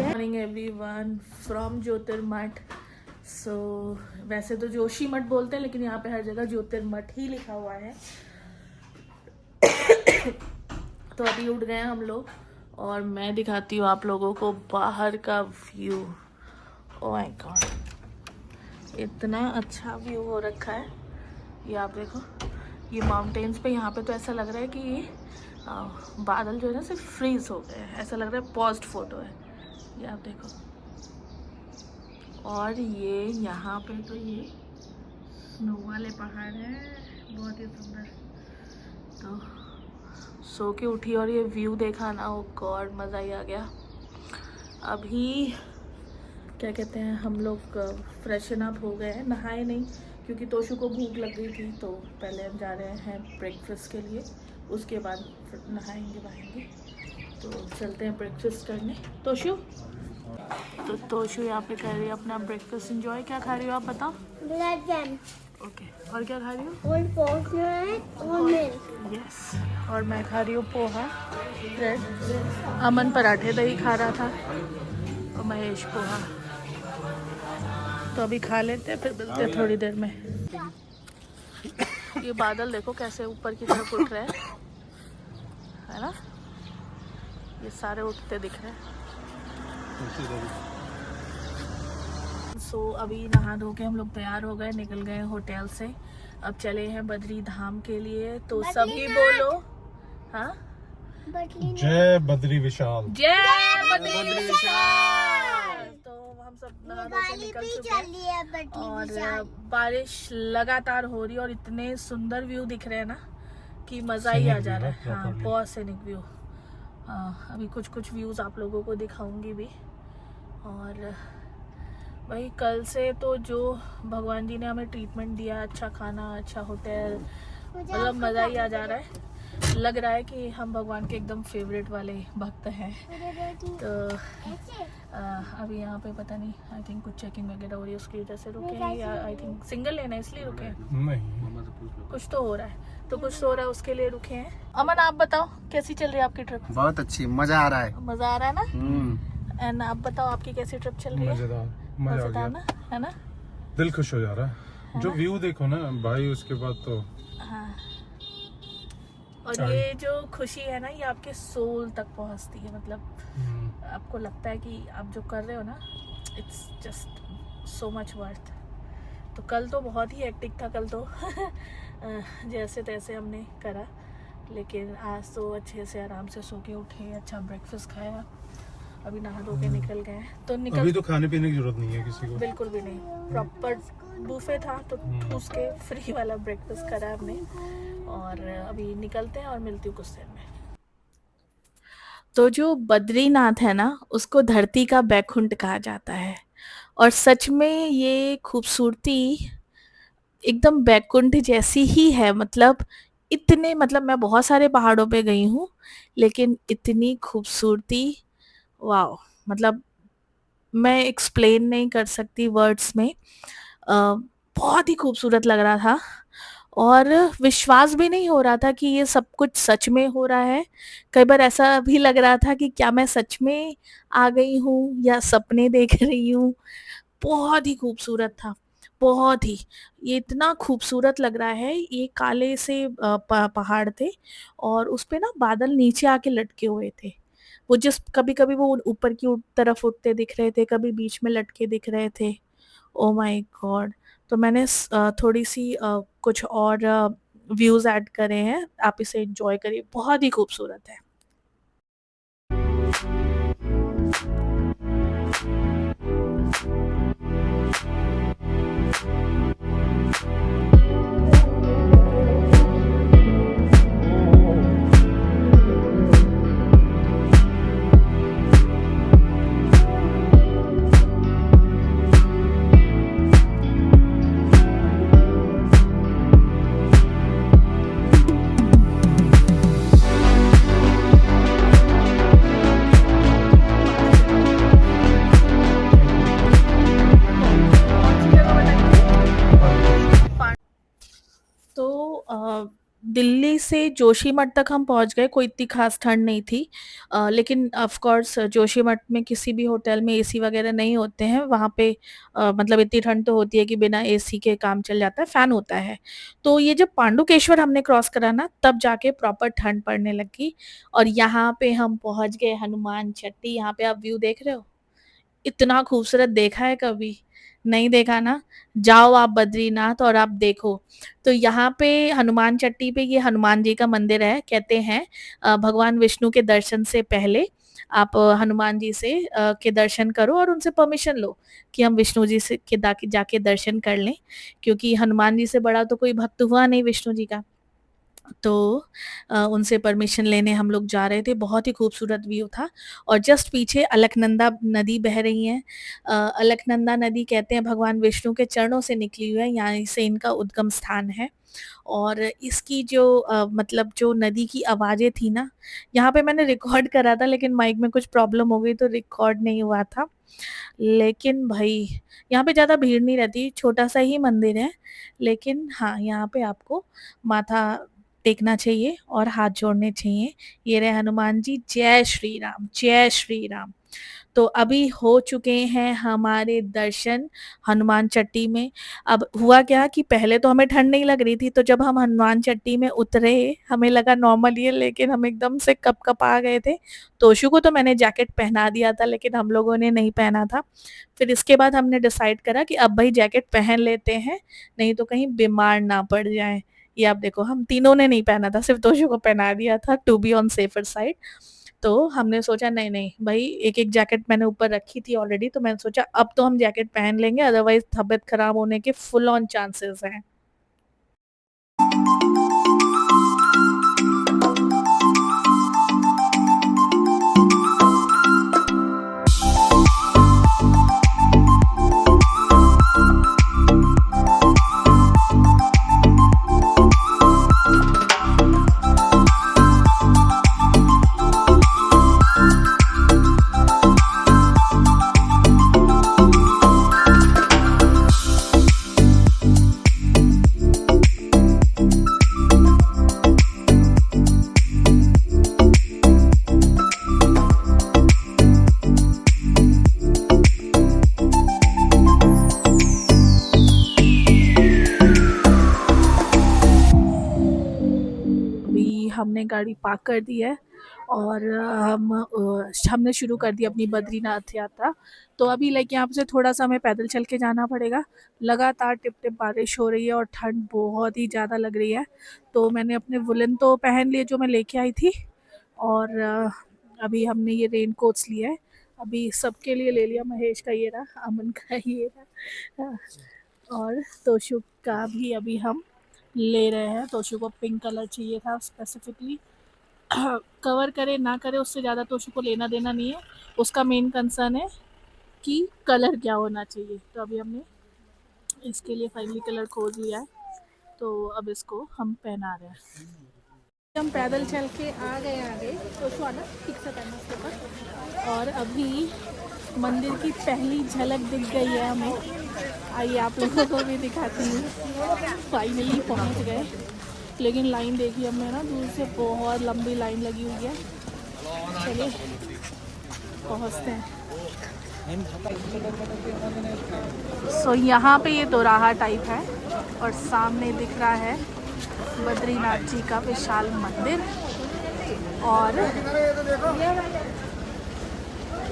Morning everyone from Jyotirmath. So वैसे तो जोशी मठ बोलते हैं, लेकिन यहाँ पे हर जगह ज्योतिर्मठ ही लिखा हुआ है। तो अभी उठ गए हम लोग और मैं दिखाती हूँ आप लोगों को बाहर का व्यू। ओह माय गॉड, इतना अच्छा व्यू हो रखा है। ये आप देखो, ये माउंटेन्स पे यहाँ पे तो ऐसा लग रहा है कि ये बादल जो है ना सिर्फ फ्रीज हो गए हैं, ऐसा लग रहा है पॉज्ड फोटो है। ये आप देखो, और ये यहाँ पे तो ये स्नो वाले पहाड़ हैं, बहुत ही सुंदर। तो सो के उठी और ये व्यू देखा ना, ओ गॉड, मज़ा ही आ गया। अभी क्या कहते हैं, हम लोग फ्रेशन अप हो गए हैं, नहाए नहीं क्योंकि तोशु को भूख लग गई थी। तो पहले हम जा रहे हैं ब्रेकफास्ट के लिए, उसके बाद नहाएंगे बहाएंगे। तो चलते हैं ब्रेकफास्ट करने। तोशु यहाँ पे कर रही है अपना ब्रेकफास्ट एंजॉय। क्या खा रही हो आप बताओ? Black jam. ओके, और क्या खा रही हो? यस, और मैं खा रही हूँ पोहा ब्रेड। अमन पराठे दही खा रहा था और महेश पोहा। तो अभी खा लेते हैं, फिर मिलते हैं थोड़ी देर में। ये बादल देखो कैसे ऊपर की तरफ उठ रहे हैं, है ना? ये सारे उठते दिख रहे हैं। सो अभी नहा धो के हम लोग तैयार हो गए, निकल गए होटल से। अब चले हैं बद्री धाम के लिए। तो सभी बोलो हाँ, जय बद्री विशाल, जय बद्री विशाल। तो हम सब नहा धो के निकल चुके हैं और बारिश लगातार हो रही है और इतने सुंदर व्यू दिख रहे हैं ना कि मजा ही आ जा रहा है। हाँ, बहुत सीनिक व्यू। अभी कुछ व्यूज आप लोगों को दिखाऊंगी भी। और वही कल से तो जो भगवान जी ने हमें ट्रीटमेंट दिया, अच्छा खाना, अच्छा होटल, मतलब मज़ा ही आ जा रहा है। लग रहा है कि हम भगवान के एकदम फेवरेट वाले भक्त हैं। तो अभी यहाँ पे पता नहीं, आई थिंक कुछ चेकिंग वगैरह हो रही है, उसकी वजह से रुके हैं, या आई थिंक सिंगल लेना है इसलिए रुके हैं। नहीं, कुछ तो हो रहा है, तो कुछ तो हो रहा है, उसके लिए रुके हैं। अमन आप बताओ कैसी चल रही है आपकी ट्रिप? बहुत अच्छी, मजा आ रहा है। मज़ा आ रहा है ना? एंड आप बताओ आपकी कैसी ट्रिप चल रही है? मजेदार ना, है ना? दिल खुश हो जा रहा है, जो व्यू देखो ना भाई, उसके बाद तो हाँ। और ये जो खुशी है ना, ये आपके सोल तक पहुंचती है। मतलब आपको लगता है कि आप जो कर रहे हो ना, it's just so much worth. तो कल तो बहुत ही हेक्टिक था, कल तो जैसे तैसे हमने करा, लेकिन आज तो अच्छे से आराम से सो के उठे, अच्छा ब्रेकफास्ट खाया, अभी नहा धो के निकल गए। तो अभी तो खाने पीने की जरूरत नहीं है किसी को, बिल्कुल भी नहीं। प्रॉपर बुफे था, तो ठूस के फ्री वाला ब्रेकफास्ट करा हमने। और अभी निकलते हैं और मिलती हूँ कुछ देर में। तो जो बद्रीनाथ है ना, उसको धरती का बैकुंठ कहा जाता है। और सच में ये खूबसूरती एकदम बैकुंठ जैसी ही है। मतलब मैं बहुत सारे पहाड़ों पे गई हूँ, लेकिन इतनी खूबसूरती, वाह, मतलब मैं एक्सप्लेन नहीं कर सकती वर्ड्स में। बहुत ही खूबसूरत लग रहा था और विश्वास भी नहीं हो रहा था कि ये सब कुछ सच में हो रहा है। कई बार ऐसा भी लग रहा था कि क्या मैं सच में आ गई हूँ या सपने देख रही हूँ। बहुत ही खूबसूरत था, बहुत ही। ये इतना खूबसूरत लग रहा है। ये काले से पहाड़ थे और उस पे ना बादल नीचे आके लटके हुए थे। वो कभी कभी वो ऊपर की तरफ उठते दिख रहे थे, कभी बीच में लटके दिख रहे थे। Oh my God. तो मैंने थोड़ी सी कुछ और व्यूज ऐड करे हैं, आप इसे एंजॉय करिए, बहुत ही खूबसूरत है। दिल्ली से जोशीमठ तक हम पहुंच गए, कोई इतनी खास ठंड नहीं थी। लेकिन ऑफ कोर्स जोशीमठ में किसी भी होटल में एसी वगैरह नहीं होते हैं वहाँ पे। मतलब इतनी ठंड तो होती है कि बिना एसी के काम चल जाता है, फैन होता है। तो ये जब पांडुकेश्वर हमने क्रॉस करा ना, तब जाके प्रॉपर ठंड पड़ने लगी। और यहाँ पे हम पहुंच गए हनुमान चट्टी। यहाँ पे आप व्यू देख रहे हो, इतना खूबसूरत देखा है कभी? नहीं देखा ना? जाओ आप बद्रीनाथ और आप देखो। तो यहाँ पे हनुमान चट्टी पे ये हनुमान जी का मंदिर है। कहते हैं भगवान विष्णु के दर्शन से पहले आप हनुमान जी से के दर्शन करो और उनसे परमिशन लो कि हम विष्णु जी से के जाके दर्शन कर लें, क्योंकि हनुमान जी से बड़ा तो कोई भक्त हुआ नहीं विष्णु जी का। तो उनसे परमिशन लेने हम लोग जा रहे थे। बहुत ही खूबसूरत व्यू था। और जस्ट पीछे अलकनंदा नदी बह रही है। अलकनंदा नदी कहते हैं भगवान विष्णु के चरणों से निकली हुई है, यहाँ से इनका उद्गम स्थान है। और इसकी जो मतलब जो नदी की आवाज़ें थी ना, यहाँ पे मैंने रिकॉर्ड करा था लेकिन माइक में कुछ प्रॉब्लम हो गई तो रिकॉर्ड नहीं हुआ था। लेकिन भाई यहाँ पे ज़्यादा भीड़ नहीं रहती, छोटा-सा ही मंदिर है। लेकिन हाँ, यहाँ पे आपको माथा टेकना चाहिए और हाथ जोड़ने चाहिए। ये रहे हनुमान जी, जय श्री राम, जय श्री राम। तो अभी हो चुके हैं हमारे दर्शन हनुमान चट्टी में। अब हुआ क्या कि पहले तो हमें ठंड नहीं लग रही थी, तो जब हम हनुमान चट्टी में उतरे, हमें लगा नॉर्मल ही है, लेकिन हम एकदम से कँप-कँपा गए थे। तोशु को तो मैंने जैकेट पहना दिया था, लेकिन हम लोगों ने नहीं पहना था। फिर इसके बाद हमने डिसाइड करा कि अब भई जैकेट पहन लेते हैं, नहीं तो कहीं बीमार ना पड़ जाएँ। ये आप देखो, हम तीनों ने नहीं पहना था, सिर्फ़ तोशु को पहना दिया था to be on safer side. तो हमने सोचा नहीं, नहीं भई एक-एक जैकेट मैंने ऊपर रखी थी ऑलरेडी, तो मैंने सोचा अब तो हम जैकेट पहन लेंगे, अदरवाइज़ तबीयत खराब होने के फुल ऑन चांसेस हैं। हमने गाड़ी पार्क कर दी है और हमने शुरू कर दी अपनी बद्रीनाथ यात्रा। तो अभी लाइक यहाँ से थोड़ा सा हमें पैदल चल के जाना पड़ेगा। लगातार टिप-टिप बारिश हो रही है और ठंड बहुत ही ज़्यादा लग रही है। तो मैंने अपने वुलन तो पहन लिए जो मैं लेके आई थी, और अभी हमने ये रेन कोट्स लिए हैं। अभी सबके लिए ले लिया, महेश का ये रहा, अमन का ये रहा, और तोशु का भी अभी हम ले रहे हैं। तोशु को पिंक कलर चाहिए था स्पेसिफिकली। कवर करे ना करे उससे ज़्यादा तोशु को लेना देना नहीं है, उसका मेन कंसर्न है कि कलर क्या होना चाहिए। तो अभी हमने इसके लिए फाइनली कलर खोज लिया है, तो अब इसको हम पहना रहे हैं। हम पैदल चल के आ गए आगे, तोशु आना ठीक से पहना उसके ऊपर। और अभी मंदिर की पहली झलक दिख गई है हमें। आइए आप लोगों को भी दिखाती हूँ। फाइनली पहुँच गए, लेकिन लाइन देखी हमने ना, दूर से बहुत लंबी लाइन लगी हुई है। चलिए पहुँचते हैं। सो यहाँ पे ये दोराहा टाइप है और सामने दिख रहा है बद्रीनाथ जी का विशाल मंदिर। और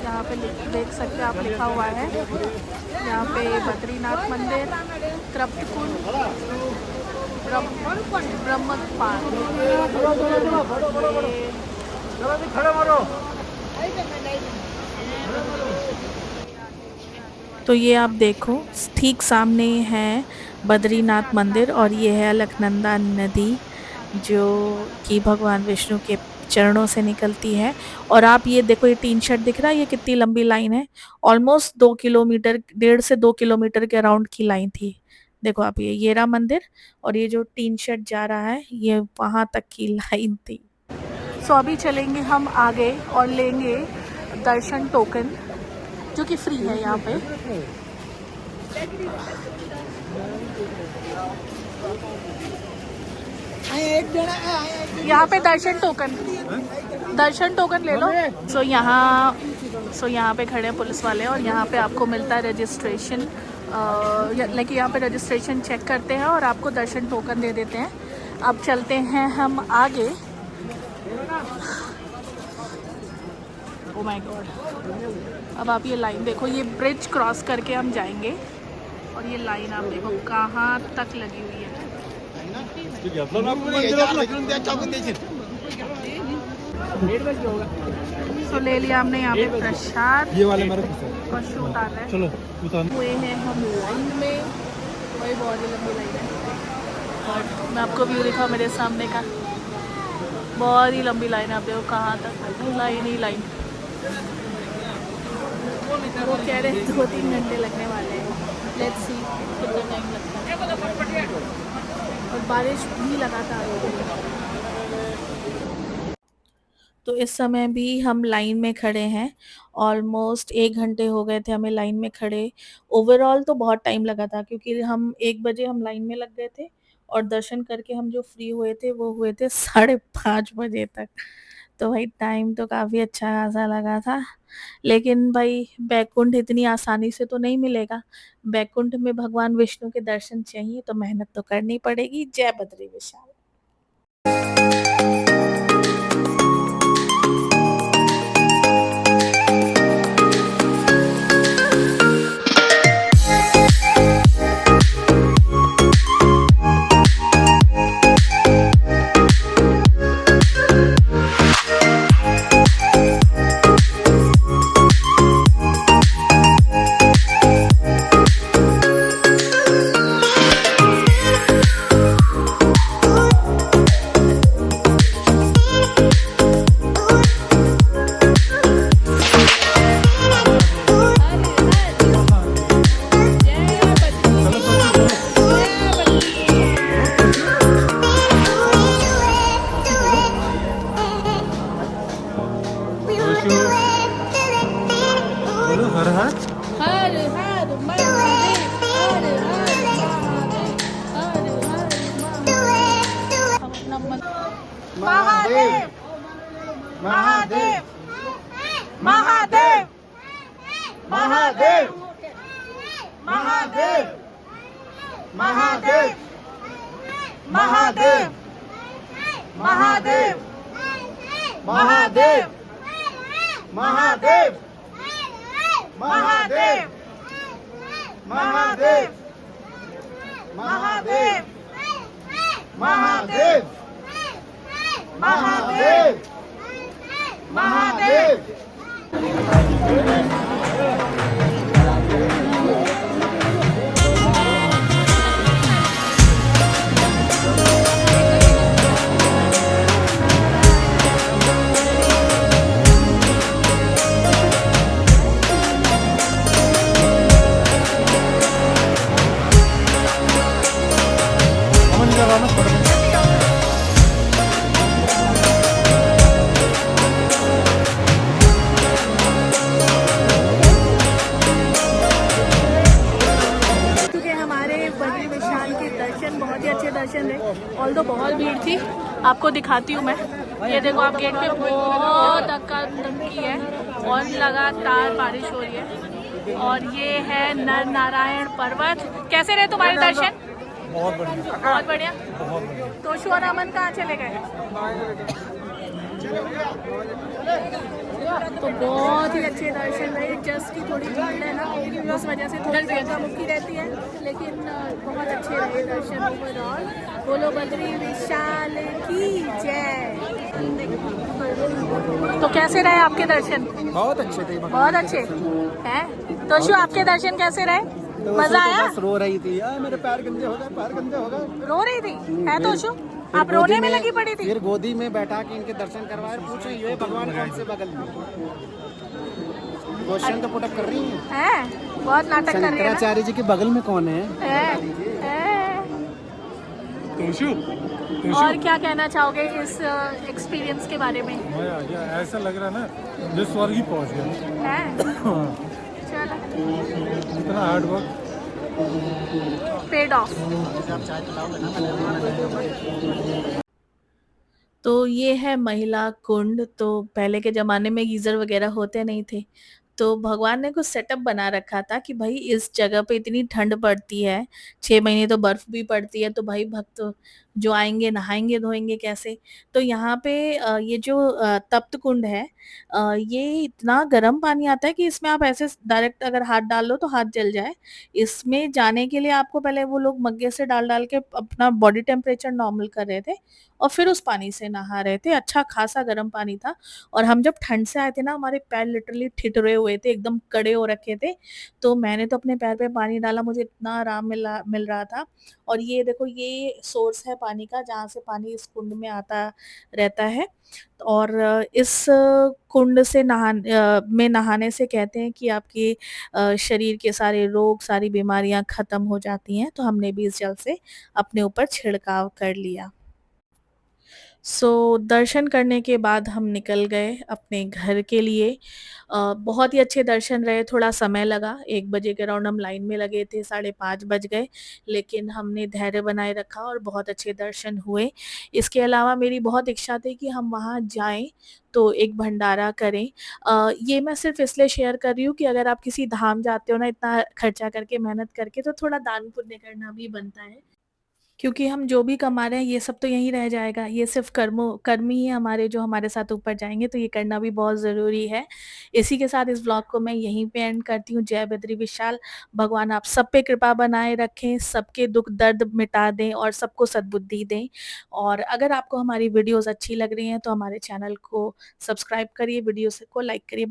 यहाँ पे देख सकते हैं आप, लिखा हुआ है यहाँ पे बद्रीनाथ मंदिर, तृप्तकुंड, ब्रह्मपाद। तो ये आप देखो, ठीक सामने है बद्रीनाथ मंदिर और ये है अलकनंदा नदी, जो कि भगवान विष्णु के चरणों से निकलती है। और आप ये देखो, ये टीन शेड दिख रहा है, ये कितनी लंबी लाइन है। ऑलमोस्ट 2 किलोमीटर, 1.5 से 2 किलोमीटर के अराउंड की लाइन थी। देखो आप, ये रहा मंदिर और ये जो टीन शेड जा रहा है, ये वहाँ तक की लाइन थी। सो अभी चलेंगे हम आगे और लेंगे दर्शन टोकन, जो कि फ्री है यहाँ पे। यहाँ पे दर्शन टोकन ले लो। सो यहाँ पे खड़े हैं पुलिस वाले और यहाँ पे आपको मिलता है रजिस्ट्रेशन। लाइक यहाँ पे रजिस्ट्रेशन चेक करते हैं और आपको दर्शन टोकन दे देते हैं। अब चलते हैं हम आगे। ओह माय गॉड, अब आप ये लाइन देखो, ये ब्रिज क्रॉस करके हम जाएंगे और ये लाइन आप देखो कहाँ तक लगी हुई है। तो ले लिया हमने यहाँ पे प्रसाद, ये वाले मेरे और शू उतार रहे हैं। चलो उतार। हुए हैं हम लाइन में, वही बहुत ही लंबी लाइन है। और मैं आपको व्यू दिखाऊँ मेरे सामने का, बहुत ही लंबी लाइन। आप देखो कहाँ तक लाइन ही लाइन। वो कह रहे 2-3 घंटे लगने वाले हैं। लेट्स सी कितना टाइम लगता है। और बारिश भी लगातार हो रही है। तो इस समय भी हम लाइन में खड़े हैं। ऑलमोस्ट 1 घंटे हो गए थे हमें लाइन में खड़े। ओवरऑल तो बहुत टाइम लगा था क्योंकि हम 1 बजे हम लाइन में लग गए थे और दर्शन करके हम जो फ्री हुए थे वो हुए थे 5:30 बजे तक। तो भाई टाइम तो काफ़ी अच्छा खासा लगा था। लेकिन भाई बैकुंठ इतनी आसानी से तो नहीं मिलेगा। बैकुंठ में भगवान विष्णु के दर्शन चाहिए तो मेहनत तो करनी पड़ेगी। जय बद्री विशाल। महादेव महादेव महादेव महादेव महादेव महादेव महादेव महादेव महादेव महादेव महादेव महादेव महादेव महादेव महादेव महादेव। ऑल तो बहुत भीड़ थी। आपको दिखाती हूँ मैं, ये देखो आप गेट पे बहुत धक्का धक्की है और लगातार बारिश हो रही है। और ये है नर नारायण पर्वत। कैसे रहे तुम्हारे दर्शन? बहुत बढ़िया, बहुत बढ़िया। बहुत बढ़िया। तो शु और अमन कहाँ चले गए? तो बहुत ही अच्छे दर्शन रहे। जस्ट की थोड़ी भीड़ है ना, उस वजह से थोड़ी धक्का मुक्की रहती है, लेकिन बहुत अच्छे रहे दर्शन ओवरऑल। बोलो बद्री विशाल की जय। तो कैसे रहे आपके दर्शन? बहुत अच्छे थे, बहुत अच्छे हैं। तो शु आपके दर्शन कैसे रहे? तो मजा आया? बस रो रही थी यार, मेरे पैर गंदे हो गए, पैर गंदे हो गए। रो रही थी है? तो शु आप रोने में लगी पड़ी थी? फिर गोदी में बैठा के इनके दर्शन करवाए। पूछो ये भगवान कौन से बगल में? क्वेश्चन तो पुटअप कर रही है। बहुत नाटक कर रही है। शंकराचार्य जी के बगल में कौन है? और क्या कहना चाहोगे इस एक्सपीरियंस के बारे में? ऐसा लग रहा है ना जो स्वर्ग ही पहुंच गया है। चलो, इतना हार्ड वर्क पेड ऑफ। तो ये है महिला कुंड। तो पहले के ज़माने में गीज़र वग़ैरह होते नहीं थे, तो भगवान ने कुछ सेटअप बना रखा था कि भई इस जगह पे इतनी ठंड पड़ती है, 6 महीने तो बर्फ़ भी पड़ती है, तो भाई भक्त जो आएँगे नहाएँगे, धोएँगे कैसे? तो यहाँ पे ये जो तप्त कुंड है, ये इतना गर्म पानी आता है कि इसमें आप ऐसे स डायरेक्ट अगर हाथ डाल लो तो हाथ जल जाए। इसमें जाने के लिए आपको पहले वो लोग मग्गे से डाल-डाल के अपना बॉडी टेम्परेचर नॉर्मल कर रहे थे और फिर उस पानी से नहा रहे थे। अच्छा खासा गर्म पानी था और हम जब ठंड से आए थे ना, हमारे पैर लिटरली ठिठुरे हुए थे, एकदम कड़े हो रखे थे। तो मैंने तो अपने पैर पे पानी डाला, मुझे इतना आराम मिल रहा था। और ये देखो, ये सोर्स है पानी का, जहाँ से पानी इस कुंड में आता रहता है। और इस कुंड से में नहाने से कहते हैं कि आपकी शरीर के सारे रोग, सारी बीमारियाँ ख़त्म हो जाती हैं। तो हमने भी इस जल से अपने ऊपर छिड़काव कर लिया। दर्शन करने के बाद हम निकल गए अपने घर के लिए। बहुत ही अच्छे दर्शन रहे, थोड़ा समय लगा, 1 बजे के अराउंड हम लाइन में लगे थे, साढ़े 5 बज गए, लेकिन हमने धैर्य बनाए रखा और बहुत अच्छे दर्शन हुए। इसके अलावा मेरी बहुत इच्छा थी कि हम वहाँ जाएँ, तो एक भंडारा करें। ये मैं सिर्फ़ इसलिए शेयर कर रही हूँ कि अगर आप किसी धाम जाते हो ना इतना खर्चा करके, मेहनत करके, तो थोड़ा दान पुण्य करना भी बनता है। क्योंकि हम जो भी कमा रहे हैं ये सब तो यहीं रह जाएगा, ये सिर्फ़ कर्म ही है हमारे जो हमारे साथ ऊपर जाएँगे, तो ये करना भी बहुत ज़रूरी है। इसी के साथ इस व्लॉग को मैं यहीं पे एंड करती हूँ। जय बद्री विशाल। भगवान आप सब पे कृपा बनाए रखें, सबके दुःख दर्द मिटा दें और सबको सद्बुद्धि दें। और अगर आपको हमारी वीडियोज़ अच्छी लग रही हैं तो हमारे चैनल को सब्सक्राइब करिए, वीडियोज़ को लाइक करिए।